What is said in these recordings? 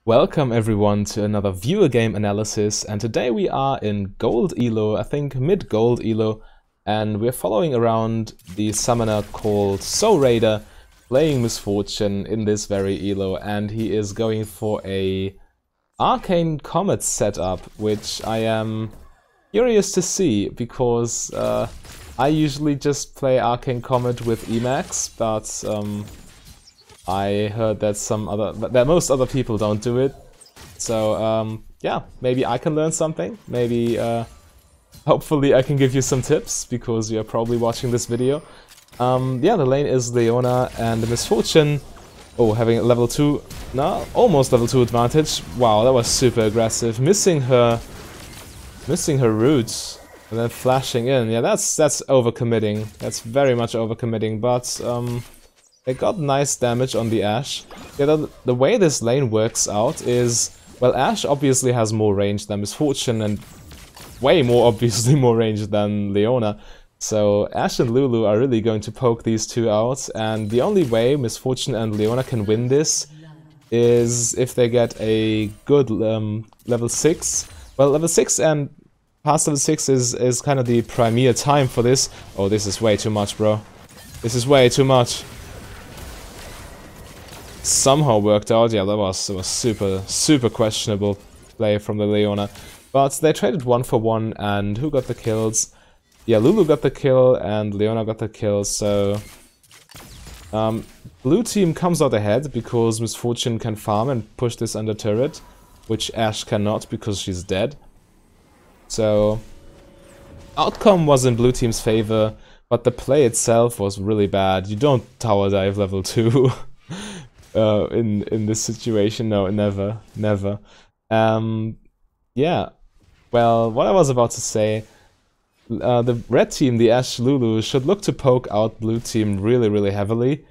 Welcome everyone to another viewer game analysis, and today we are in gold elo, I think mid gold elo, and we're following around the summoner called SowRaider, playing Misfortune in this very elo, and he is going for a Arcane Comet setup, which I am curious to see because I usually just play Arcane Comet with Emacs, but I heard that most other people don't do it. So yeah, maybe I can learn something. Maybe hopefully I can give you some tips because you're probably watching this video. Yeah, the lane is Leona and the Misfortune. Oh, having a level 2, no, almost level 2 advantage. Wow, that was super aggressive. Missing her roots and then flashing in. Yeah, that's overcommitting. That's very much overcommitting, but they got nice damage on the Ashe. Yeah, the way this lane works out is, well, Ashe obviously has more range than Misfortune and way more obviously more range than Leona. So Ashe and Lulu are really going to poke these two out, and the only way Misfortune and Leona can win this is if they get a good level 6. Well, level 6 and past level 6 is kind of the premier time for this. Oh, this is way too much, bro. This is way too much. Somehow worked out. Yeah, that was super questionable play from the Leona. But they traded 1 for 1, and who got the kills? Yeah, Lulu got the kill and Leona got the kill, so blue team comes out ahead because Misfortune can farm and push this under turret, which Ashe cannot because she's dead. So outcome was in blue team's favor, but the play itself was really bad. You don't tower dive level 2 in this situation. No, never. Yeah, well, what I was about to say, the red team, the Ashe Lulu, should look to poke out blue team really heavily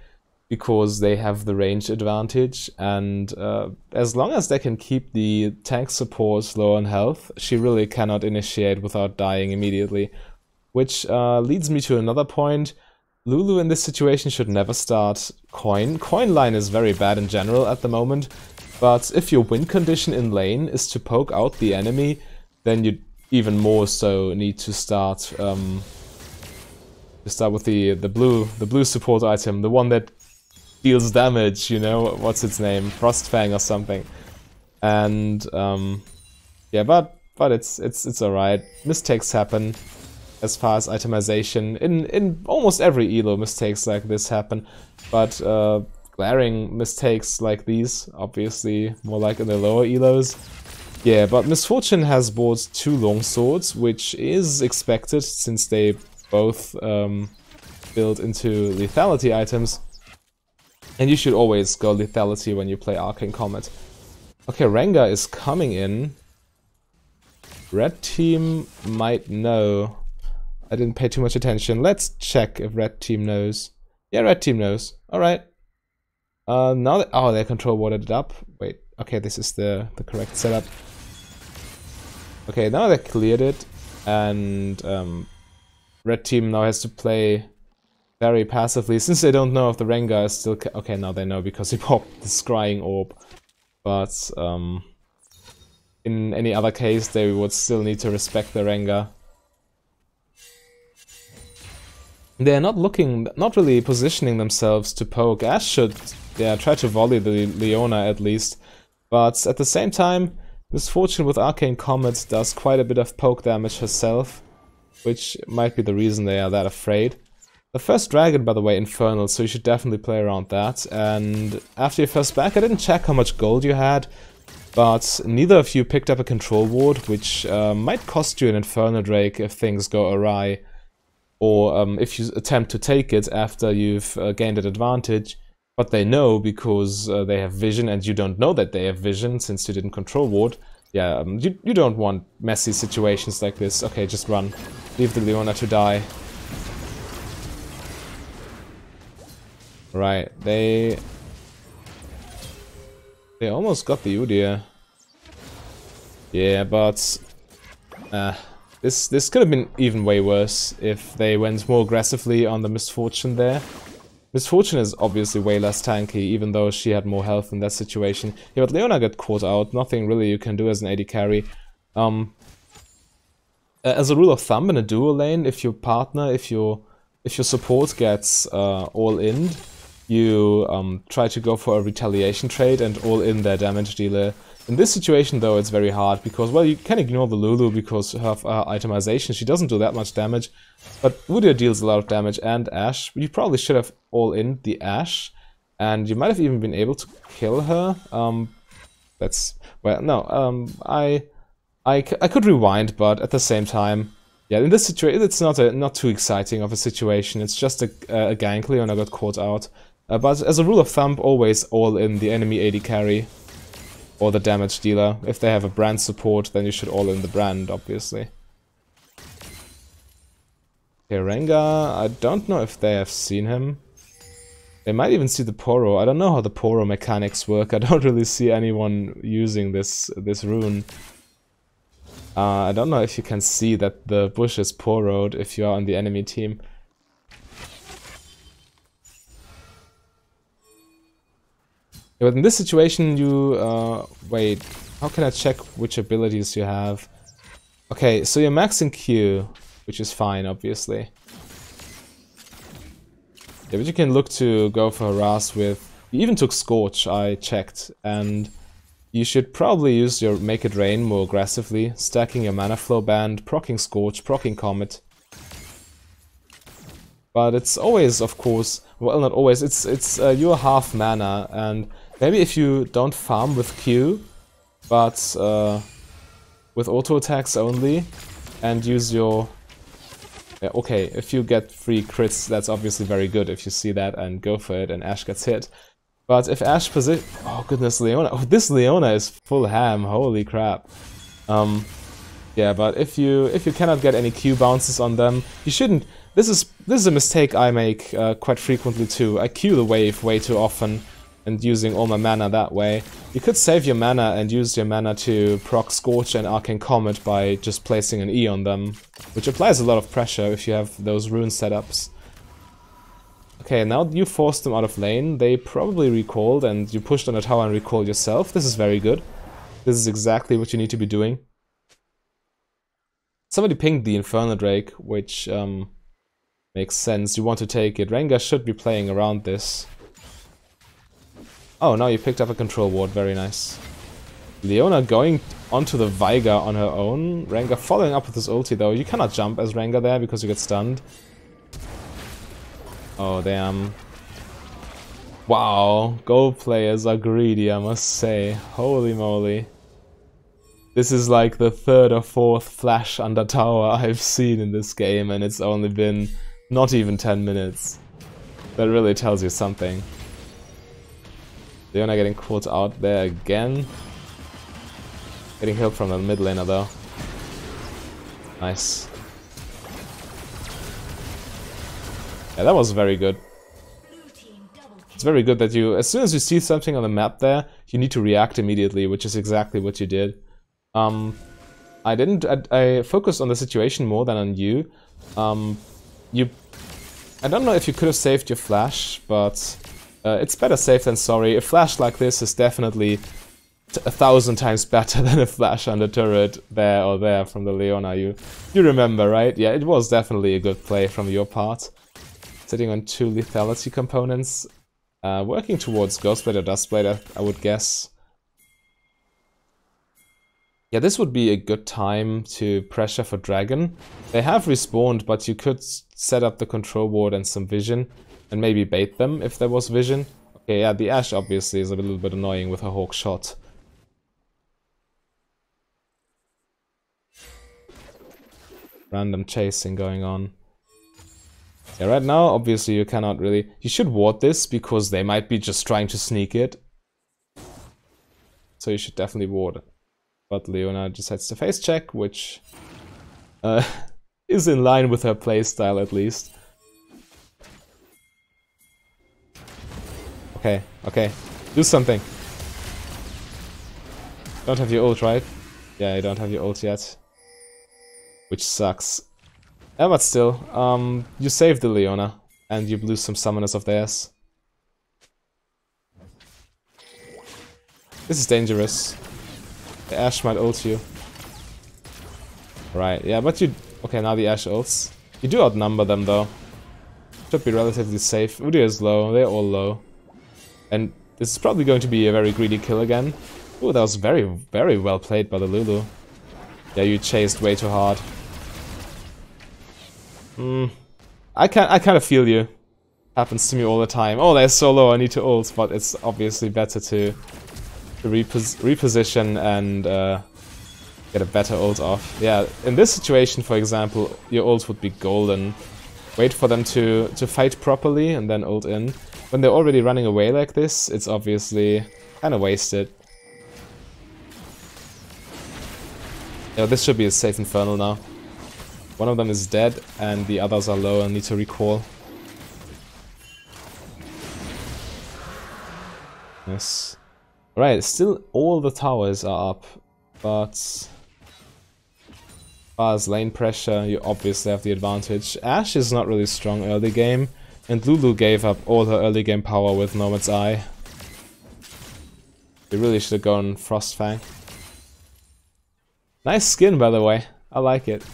because they have the range advantage, and as long as they can keep the tank support low on health, she really cannot initiate without dying immediately. Which leads me to another point. Lulu in this situation should never start coin. Coin line is very bad in general at the moment, but if your win condition in lane is to poke out the enemy, then you even more so need to start with the blue support item, the one that deals damage, you know, what's its name, Frostfang or something. And yeah, but it's alright. Mistakes happen. As far as itemization, in almost every elo mistakes like this happen, but glaring mistakes like these, obviously more like in the lower elos. Yeah, but Misfortune has bought 2 longswords, which is expected since they both build into lethality items, and you should always go lethality when you play Arcane Comet. Okay, Rengar is coming in. Red team might know. I didn't pay too much attention. Let's check if red team knows. Yeah, red team knows. Alright. Now that, oh, their control watered it up. Wait, okay, this is the correct setup. Okay, now they cleared it, and red team now has to play very passively, since they don't know if the Rengar is still okay, now they know because he popped the scrying orb. But in any other case, they would still need to respect the Rengar. They're not really positioning themselves to poke. Ashe should, yeah, try to volley the Leona at least. But at the same time, Misfortune with Arcane Comet does quite a bit of poke damage herself, which might be the reason they are that afraid. The first dragon, by the way, Infernal, so you should definitely play around that. And after your first back, I didn't check how much gold you had, but neither of you picked up a control ward, which might cost you an Infernal Drake if things go awry. Or if you attempt to take it after you've gained an advantage, but they know because they have vision and you don't know that they have vision since you didn't control ward. Yeah, you don't want messy situations like this. Okay, just run. Leave the Leona to die. Right, they almost got the Udyr. Yeah, but this could have been even way worse if they went more aggressively on the Misfortune there. Miss Fortune is obviously way less tanky, even though she had more health in that situation. Yeah, but Leona got caught out. Nothing really you can do as an AD carry. As a rule of thumb in a duo lane, if your partner, if your support gets all in, you try to go for a retaliation trade and all in their damage dealer. In this situation though, it's very hard because, well, you can ignore the Lulu because of her itemization, she doesn't do that much damage, but Wudir deals a lot of damage, and Ashe. You probably should have all in the Ashe, and you might have even been able to kill her. Well, no, I could rewind, but at the same time, yeah, in this situation, it's not too exciting of a situation. It's just a gank. Leona got caught out. But as a rule of thumb, always all in the enemy AD carry or the damage dealer. If they have a brand support, then you should all in the brand, obviously. Okay, Rengar, I don't know if they have seen him. They might even see the Poro. I don't know how the Poro mechanics work. I don't really see anyone using this rune. I don't know if you can see that the bush is Poroed if you are on the enemy team. Yeah, but in this situation you... wait, how can I check which abilities you have? Okay, so you're maxing Q, which is fine, obviously. Yeah, but you can look to go for harass with... You even took Scorch, I checked, and... You should probably use your Make It Rain more aggressively, stacking your mana flow band, proccing Scorch, proccing Comet. But it's always, of course, well, not always, it's your half mana, and maybe if you don't farm with Q, but with auto attacks only, and use your... Yeah, okay, if you get 3 crits, that's obviously very good if you see that and go for it and Ashe gets hit. But if Ashe position... Oh goodness, Leona. Oh, this Leona is full ham, holy crap. Yeah, but if you cannot get any Q bounces on them, you shouldn't... This is a mistake I make quite frequently too. I Q the wave way too often and using all my mana that way. You could save your mana and use your mana to proc Scorch and Arcane Comet by just placing an E on them, which applies a lot of pressure if you have those rune setups. Okay, now you forced them out of lane. They probably recalled and you pushed on a tower and recalled yourself. This is very good. This is exactly what you need to be doing. Somebody pinged the Inferno Drake, which makes sense. You want to take it. Rengar should be playing around this. Oh, now you picked up a control ward. Very nice. Leona going onto the Veigar on her own. Rengar following up with his ulti though. You cannot jump as Rengar there because you get stunned. Oh, damn. Wow, Go players are greedy, I must say. Holy moly. This is like the 3rd or 4th flash under tower I've seen in this game, and it's only been not even 10 minutes. That really tells you something. Leona getting caught out there again. Getting help from the mid laner though. Nice. Yeah, that was very good. It's very good that you, as soon as you see something on the map there, you need to react immediately, which is exactly what you did. I focused on the situation more than on you. I don't know if you could have saved your flash, but it's better safe than sorry. A flash like this is definitely 1,000 times better than a flash on the turret there or there from the Leona. You remember, right? Yeah, it was definitely a good play from your part. Sitting on 2 lethality components. Working towards Ghostblade or Dustblade, I would guess. Yeah, this would be a good time to pressure for Dragon. They have respawned, but you could set up the control ward and some vision, and maybe bait them if there was vision. Okay, yeah, the Ashe obviously is a little bit annoying with her Hawk shot. Random chasing going on. Yeah, right now, obviously you cannot really... You should ward this, because they might be just trying to sneak it. So you should definitely ward it. But Leona decides to face check, which is in line with her playstyle at least. Okay, okay. Do something. Don't have your ult, right? Yeah, you don't have your ult yet. Which sucks. Yeah, but still, you saved the Leona. and you lose some summoners of theirs. This is dangerous. The Ashe might ult you. Right, yeah, but you... Okay, now the Ashe ults. You do outnumber them though. Should be relatively safe. Udyr is low, they're all low. And this is probably going to be a very greedy kill again. Ooh, that was very, very well played by the Lulu. Yeah, you chased way too hard. I kind of feel you. Happens to me all the time. Oh, they're so low, I need to ult, but it's obviously better to reposition and get a better ult off. Yeah, in this situation, for example, your ult would be golden. Wait for them to fight properly and then ult in. When they're already running away like this, it's obviously kind of wasted. Yeah, this should be a safe Infernal now. One of them is dead and the others are low and need to recall. Yes. Right, still all the towers are up, but as far as lane pressure, you obviously have the advantage. Ashe is not really strong early game, and Lulu gave up all her early game power with Nomad's Eye. You really should have gone Frostfang. Nice skin, by the way. I like it.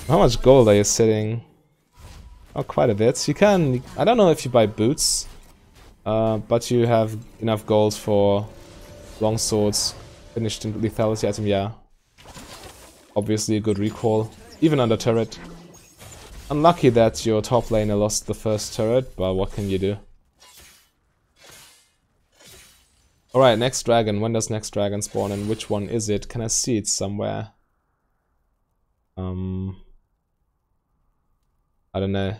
How much gold are you sitting? Oh, quite a bit. You can... I don't know if you buy boots, but you have enough gold for long swords. Finished in lethality item, yeah. Obviously a good recall, even under turret. Unlucky that your top laner lost the first turret, but what can you do? Alright, next dragon. When does next dragon spawn and which one is it? Can I see it somewhere? I don't know.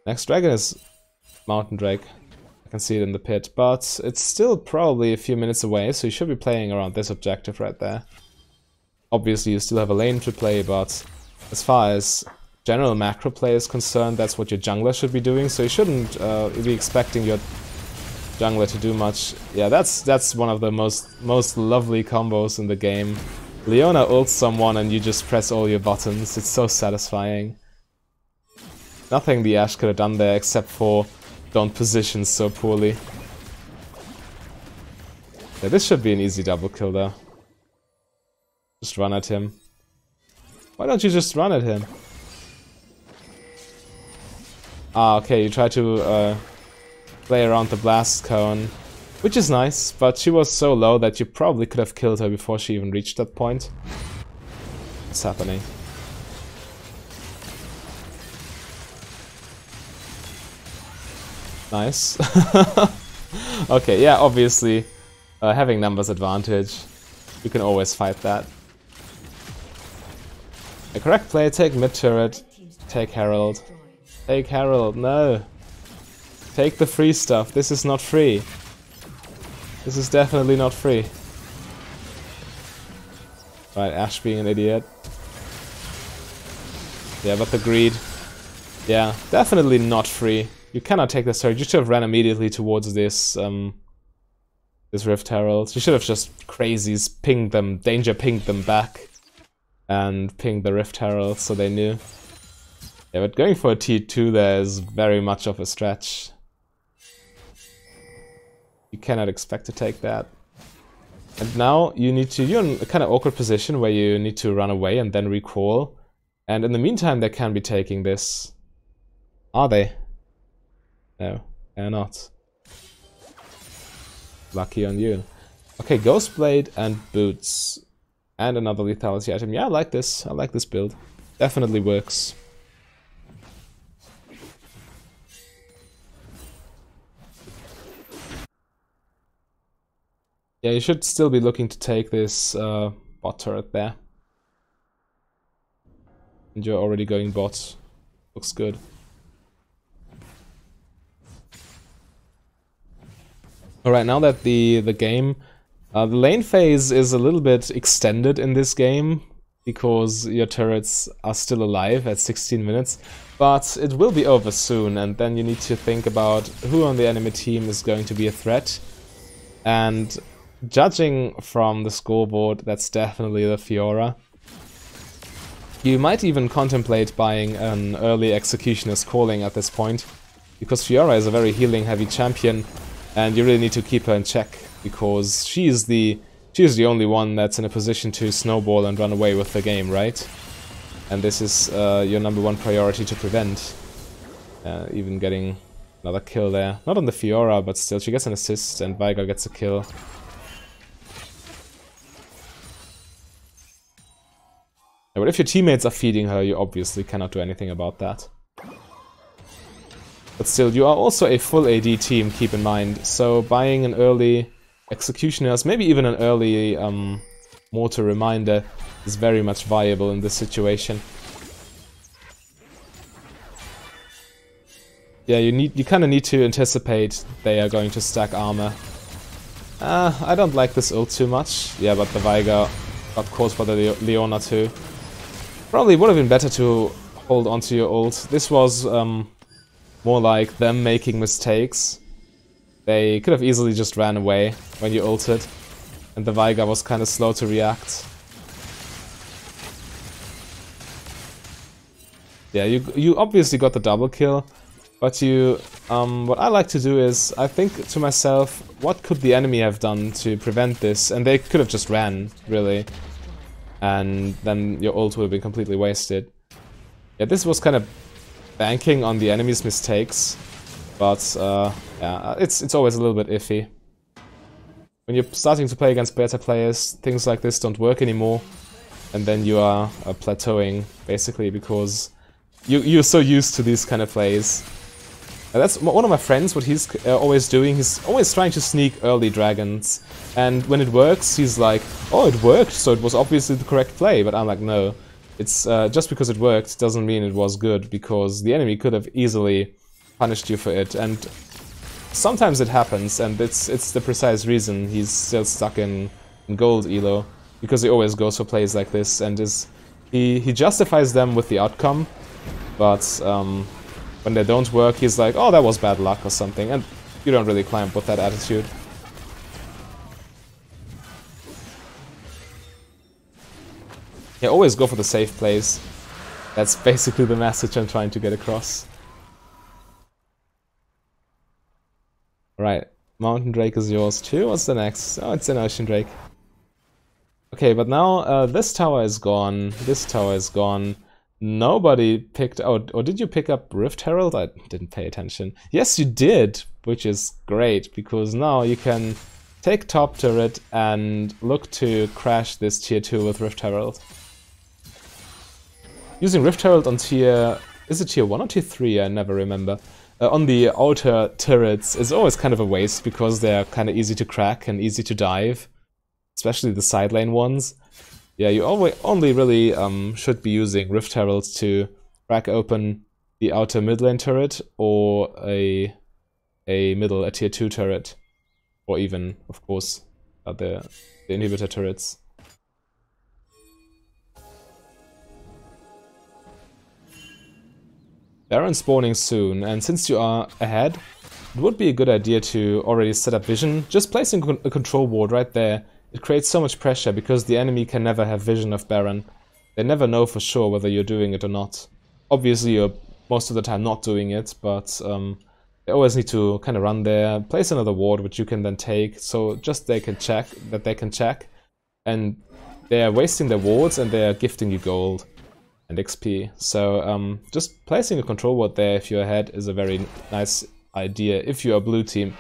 Next dragon is Mountain Drake. I can see it in the pit, but it's still probably a few minutes away, so you should be playing around this objective right there. Obviously you still have a lane to play, but as far as general macro play is concerned, that's what your jungler should be doing, so you shouldn't be expecting your jungler to do much. Yeah, that's one of the most lovely combos in the game. Leona ults someone and you just press all your buttons, it's so satisfying. Nothing the Ashe could have done there except for don't position so poorly. Yeah, this should be an easy double kill though. Just run at him. Why don't you just run at him? Ah, okay, you try to play around the blast cone, which is nice, but she was so low that you probably could have killed her before she even reached that point. What's happening? Nice. Okay, yeah, obviously, having numbers advantage, you can always fight that. A correct play, take mid turret, take Herald. Take Herald, no. Take the free stuff, this is not free. This is definitely not free. Right, Ashe being an idiot. Yeah, but the greed. Yeah, definitely not free. You cannot take this turret, you should have ran immediately towards this this Rift Herald. You should have just crazies pinged them, danger pinged them back. And pinged the Rift Herald so they knew. Yeah, but going for a T2 there is very much of a stretch. You cannot expect to take that. And now you need to, you're in a kind of awkward position where you need to run away and then recall. And in the meantime they can be taking this. Are they? No, they're not. Lucky on you. Okay, Ghostblade and Boots. And another lethality item. Yeah, I like this. I like this build. Definitely works. Yeah, you should still be looking to take this bot turret there. And you're already going bot. Looks good. Alright, now that the game... the lane phase is a little bit extended in this game, because your turrets are still alive at 16 minutes, but it will be over soon, and then you need to think about who on the enemy team is going to be a threat. And judging from the scoreboard, that's definitely the Fiora. You might even contemplate buying an early Executioner's Calling at this point, because Fiora is a very healing heavy champion, and you really need to keep her in check, because she's the only one that's in a position to snowball and run away with the game, right? And this is your #1 priority to prevent. Even getting another kill there. Not on the Fiora, but still, she gets an assist and Veigar gets a kill. But if your teammates are feeding her, you obviously cannot do anything about that. But still, you are also a full AD team, keep in mind, so buying an early Executioners, maybe even an early Mortar Reminder, is very much viable in this situation. Yeah, you kind of need to anticipate they are going to stack armor. I don't like this ult too much. Yeah, but the Veigar got caught by the Leona too. Probably would have been better to hold onto your ult. This was more like them making mistakes. They could have easily just ran away when you ulted, and the Veigar was kind of slow to react. Yeah, you obviously got the double kill, but what I like to do is, I think to myself, what could the enemy have done to prevent this? And they could have just ran, really. And then your ult would have been completely wasted. Yeah, this was kind of banking on the enemy's mistakes, but yeah, it's always a little bit iffy. When you're starting to play against better players, things like this don't work anymore, and then you are plateauing, basically, because you're so used to these kind of plays. And that's one of my friends, what he's always doing. He's always trying to sneak early dragons, and when it works, he's like, oh, it worked, so it was obviously the correct play. But I'm like, no, it's just because it worked doesn't mean it was good, because the enemy could have easily punished you for it. And sometimes it happens, and it's the precise reason he's still stuck in gold elo, because he always goes for plays like this, and he justifies them with the outcome, but when they don't work, he's like, oh, that was bad luck or something, and you don't really climb with that attitude. Yeah, always go for the safe plays. That's basically the message I'm trying to get across. Right, Mountain Drake is yours too. What's the next? Oh, it's an Ocean Drake. Okay, but now this tower is gone. This tower is gone. Nobody picked out, or did you pick up Rift Herald? I didn't pay attention. Yes, you did, which is great, because now you can take top turret and look to crash this tier 2 with Rift Herald. Using Rift Herald on tier... is it tier 1 or tier 3? I never remember. On the outer turrets is always kind of a waste, because they're kind of easy to crack and easy to dive. Especially the side lane ones. Yeah, you only really should be using Rift Heralds to crack open the outer mid lane turret, or a tier 2 turret. Or even, of course, the inhibitor turrets. Baron spawning soon, and since you are ahead, it would be a good idea to already set up vision. Just placing a control ward right there, it creates so much pressure, because the enemy can never have vision of Baron. They never know for sure whether you're doing it or not. Obviously you're most of the time not doing it, but they always need to kind of run there, place another ward which you can then take, so just they can check, and they are wasting their wards and they are gifting you gold and XP. So just placing a control ward there if you're ahead is a very nice idea if you're a blue team.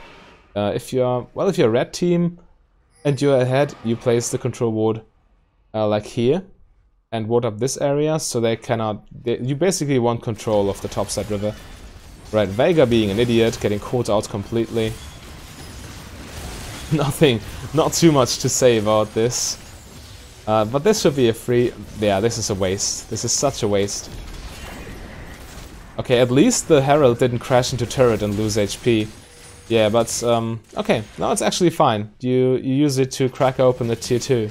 If you're a red team and you're ahead, you place the control ward like here and ward up this area, so they cannot... you basically want control of the topside river. Right, Veigar being an idiot, getting caught out completely. Not too much to say about this. But this should be a free... yeah, this is a waste. This is such a waste. Okay, at least the Herald didn't crash into turret and lose HP. Yeah, but, okay, now it's actually fine. You use it to crack open the tier 2.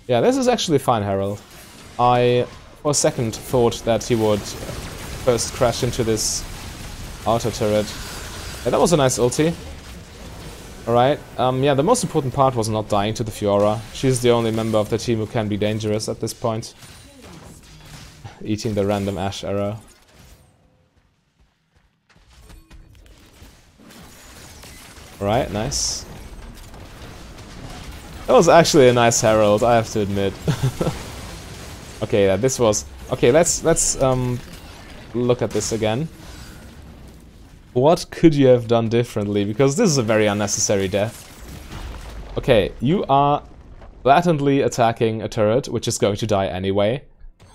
Yeah, this is actually fine, Herald. I, for a second, thought that he would first crash into this outer turret. Yeah, that was a nice ulti. Alright, yeah, the most important part was not dying to the Fiora. She's the only member of the team who can be dangerous at this point. Eating the random Ash arrow. Alright, nice. That was actually a nice herald, I have to admit. Okay, yeah, this was... Okay, let's look at this again. What could you have done differently? Because this is a very unnecessary death. Okay, you are blatantly attacking a turret, which is going to die anyway.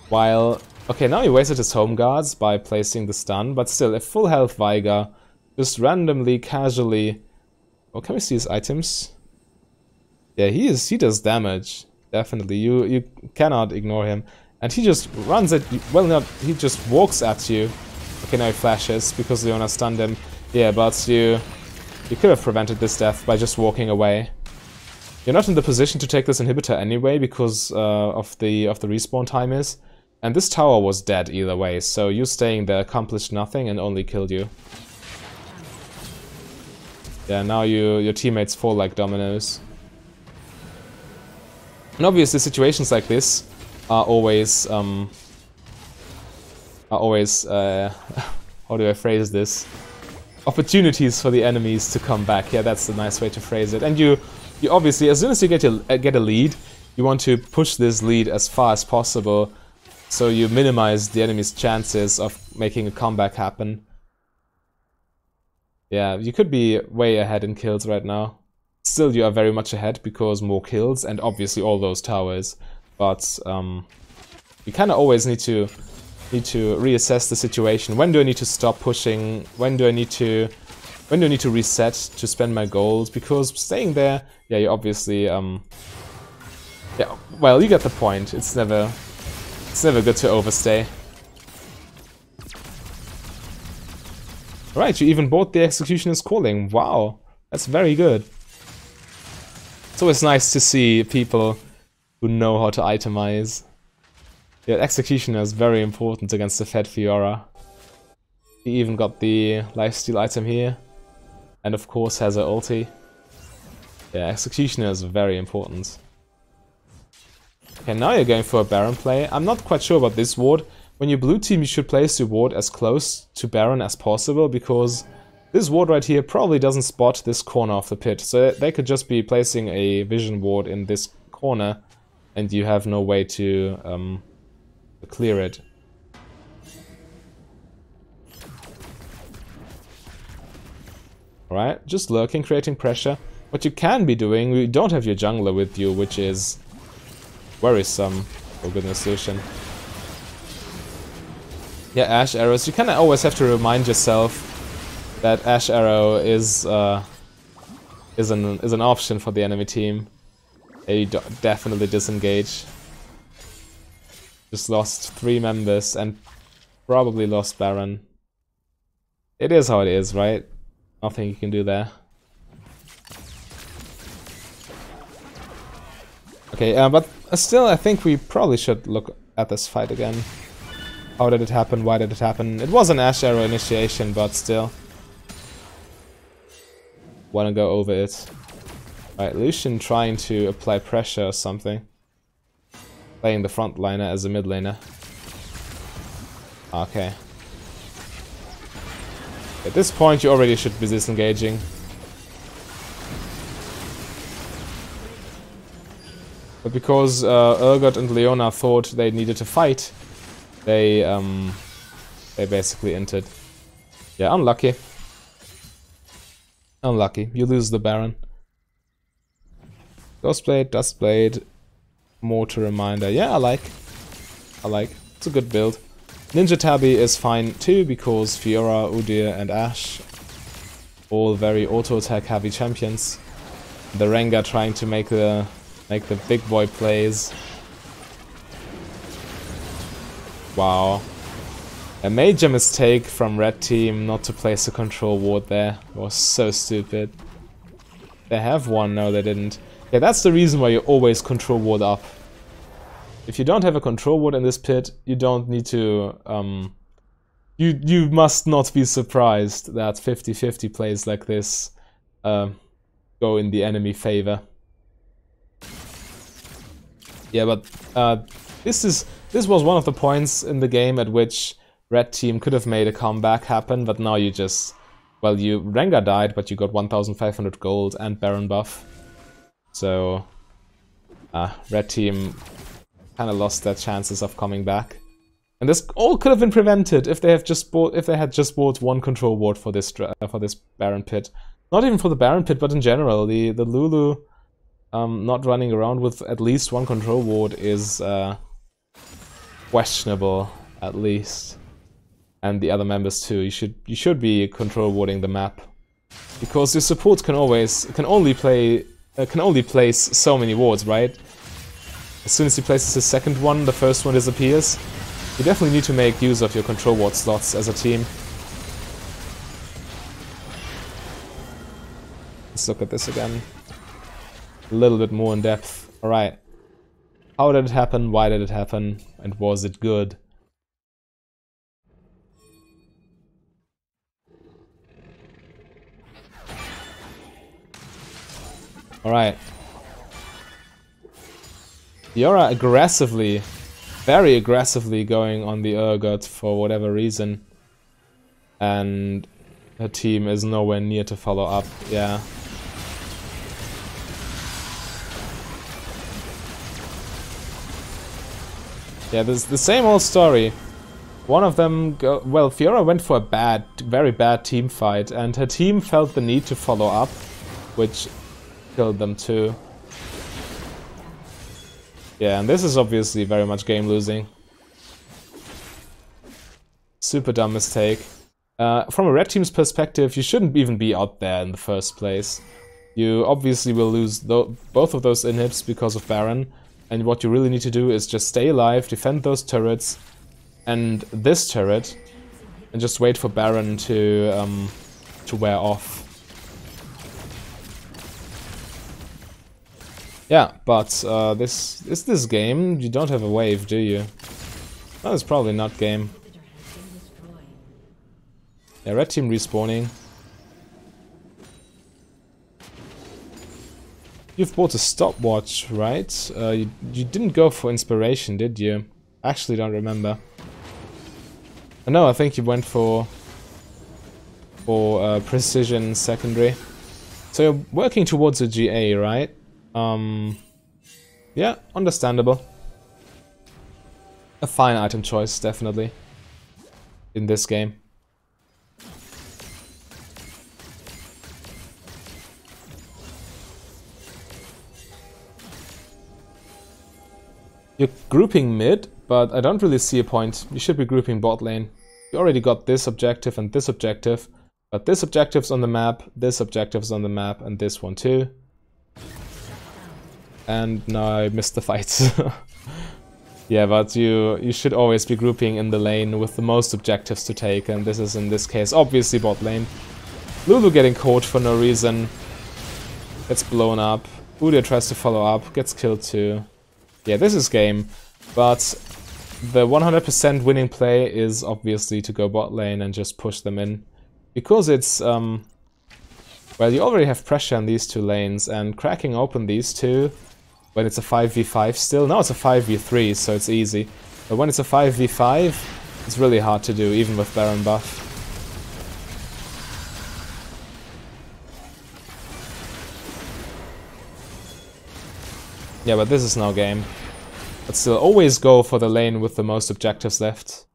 While... Okay, now he wasted his home guards by placing the stun, but still, a full health Veigar just randomly, casually... Oh, can we see his items? Yeah, he does damage. Definitely, you cannot ignore him. And he just runs at you. Well, not, he just walks at you. Okay, now he flashes because Leona stunned him. Yeah, but you could have prevented this death by just walking away. You're not in the position to take this inhibitor anyway because of the respawn time is. And this tower was dead either way, so you staying there accomplished nothing and only killed you. Yeah, now your teammates fall like dominoes. And obviously situations like this are always how do I phrase this? Opportunities for the enemies to come back. Yeah, that's a nice way to phrase it. And you obviously, as soon as you get a lead, you want to push this lead as far as possible, so you minimize the enemy's chances of making a comeback happen. Yeah, you could be way ahead in kills right now. Still, you are very much ahead because more kills and obviously all those towers. But you kind of always need to reassess the situation. When do I need to stop pushing? When do I need to reset to spend my gold? Because staying there, yeah, you obviously yeah, well, you get the point. It's never good to overstay. Right, you even bought the Executioner's Calling. Wow, that's very good. It's always nice to see people who know how to itemize. Yeah, Executioner is very important against the fed Fiora. He even got the lifesteal item here. And of course has her ulti. Yeah, Executioner is very important. Okay, now you're going for a Baron play. I'm not quite sure about this ward. When you blue team, you should place your ward as close to Baron as possible, because this ward right here probably doesn't spot this corner of the pit. So they could just be placing a vision ward in this corner, and you have no way to clear it. Alright, just lurking, creating pressure. What you can be doing, we don't have your jungler with you, which is worrisome. For goodness Lucian. Yeah, Ash arrows. You kind of always have to remind yourself that Ash arrow is an option for the enemy team. You definitely disengage. Just lost 3 members and probably lost Baron. It is how it is, right? Nothing you can do there. Okay, but still, I think we probably should look at this fight again. How did it happen? Why did it happen? It was an Ash arrow initiation, but still. Wanna go over it. Right, Lucian trying to apply pressure or something. Playing the frontliner as a mid laner. Okay. At this point you already should be disengaging. But because Urgot and Leona thought they needed to fight, they basically entered. Yeah, unlucky. Unlucky. You lose the Baron. Ghostblade, Dustblade, Mortar Reminder. Yeah, I like. It's a good build. Ninja Tabby is fine too, because Fiora, Udyr and Ashe, all very auto-attack heavy champions. The Rengar trying to make the big boy plays. Wow. A major mistake from red team not to place a control ward there. It was so stupid. They have one, no they didn't. Yeah, that's the reason why you always control ward up. If you don't have a control ward in this pit, you don't need to... you must not be surprised that 50-50 plays like this go in the enemy favor. Yeah, but this was one of the points in the game at which Red Team could have made a comeback happen, but now you just... Well, Rengar died, but you got 1,500 gold and Baron buff. So, Red Team kind of lost their chances of coming back. And this all could have been prevented if they had just bought one control ward for this Baron pit. Not even for the Baron pit, but in general, the Lulu not running around with at least one control ward is questionable, at least. And the other members too. You should be control warding the map, because your support can only place so many wards, right? As soon as he places his second one, the first one disappears. You definitely need to make use of your control ward slots as a team. Let's look at this again. A little bit more in depth. Alright. How did it happen? Why did it happen? And was it good? Alright. Fiora aggressively, very aggressively going on the Urgot for whatever reason. And her team is nowhere near to follow up, yeah. Yeah, there's the same old story. One of them, well, Fiora went for a very bad team fight, and her team felt the need to follow up, which killed them too. Yeah, and this is obviously very much game losing. Super dumb mistake. From a red team's perspective, you shouldn't even be out there in the first place. You obviously will lose both of those inhibs because of Baron, and what you really need to do is just stay alive, defend those turrets, and this turret, and just wait for Baron to wear off. Yeah, but this game, you don't have a wave, do you? Well, it's probably not game. Yeah, red team respawning. You've bought a stopwatch, right? You didn't go for inspiration, did you? Actually, don't remember. No, I think you went for precision secondary. So you're working towards a GA, right? Yeah, understandable. A fine item choice, definitely, in this game. You're grouping mid, but I don't really see a point. You should be grouping bot lane. You already got this objective and this objective, but this objective's on the map, this objective's on the map, and this one too. And now I missed the fights. Yeah, but you should always be grouping in the lane with the most objectives to take, and this is in this case obviously bot lane. Lulu getting caught for no reason, gets blown up. Udyr tries to follow up, gets killed too. Yeah, this is game, but the 100% winning play is obviously to go bot lane and just push them in. Because it's, well, you already have pressure in these two lanes, and cracking open these two, when it's a 5v5 still, now it's a 5v3, so it's easy. But when it's a 5v5, it's really hard to do, even with Baron buff. Yeah, but this is no game. But still, always go for the lane with the most objectives left.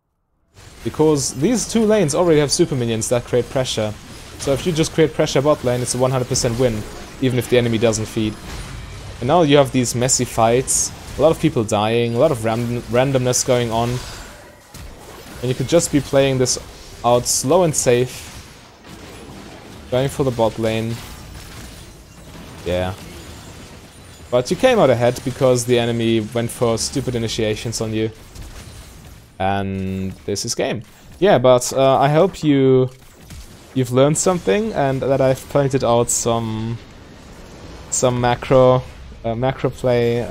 Because these two lanes already have super minions that create pressure. So if you just create pressure bot lane, it's a 100% win, even if the enemy doesn't feed. And now you have these messy fights, a lot of people dying, a lot of randomness going on. And you could just be playing this out slow and safe. Going for the bot lane. Yeah. But you came out ahead because the enemy went for stupid initiations on you. And this is game. Yeah, but I hope you've learned something, and that I've pointed out some macro play.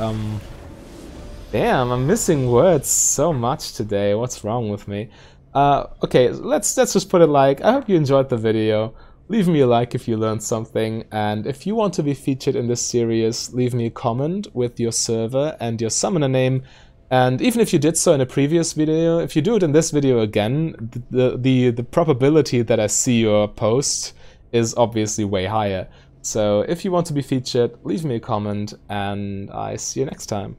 Damn, I'm missing words so much today. What's wrong with me? Okay, let's just put it like, I hope you enjoyed the video. leave me a like if you learned something, and if you want to be featured in this series, leave me a comment with your server and your summoner name. And even if you did so in a previous video, if you do it in this video again, the probability that I see your post is obviously way higher. So if you want to be featured, leave me a comment, and I see you next time.